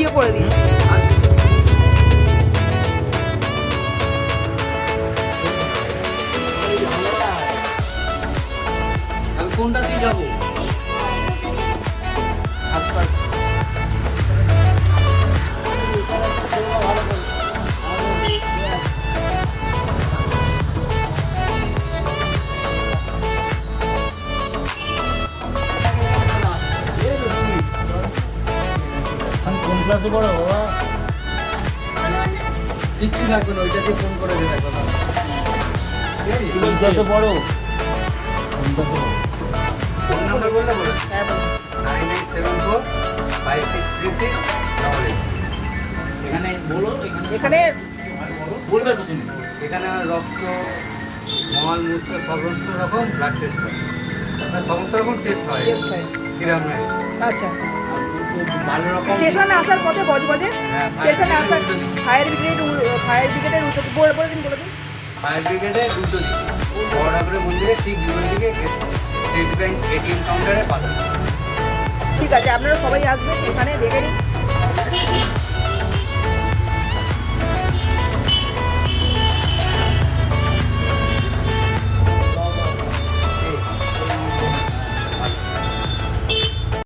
Video করে দিচ্ছি। আমি কোনটা দিয়ে যাবো? কোন ক্লাসে পড়ো বাবা? কিচ্ছু লাগবে না, ওইটা দিয়ে ফোন করে দেবে কথা। কোন ক্লাসে পড়ো? ফোন নাম্বার বললে বলে হ্যাঁ বলো। 9874563688। এখানে বলো, এখানে বলবে তো তুমি। এখানে রক্ত, মল, মূত্র সমস্ত রকম ব্লাড টেস্ট হয়, সমস্ত রকম টেস্ট হয়, টেস্ট হয়। সিরাম নেয়। আচ্ছা, ভালো রকম স্টেশনে আসার পথে বজবজে হ্যাঁ, স্টেশনে ফায়ার আসার ব্রিগেড উল্টো দিকে। ফায়ার ব্রিগেডের উত্তর বলে দিন বলে দিন। ফায়ার ব্রিগেডের উল্টো দিকে, বড় ঠাকুরের মন্দিরে ঠিক দুটো দিকে স্টেট ব্যাংক এটিএম কাউন্টারের পাশে। ঠিক আছে, আপনারা সবাই আসবেন, এখানে দেখে নিন।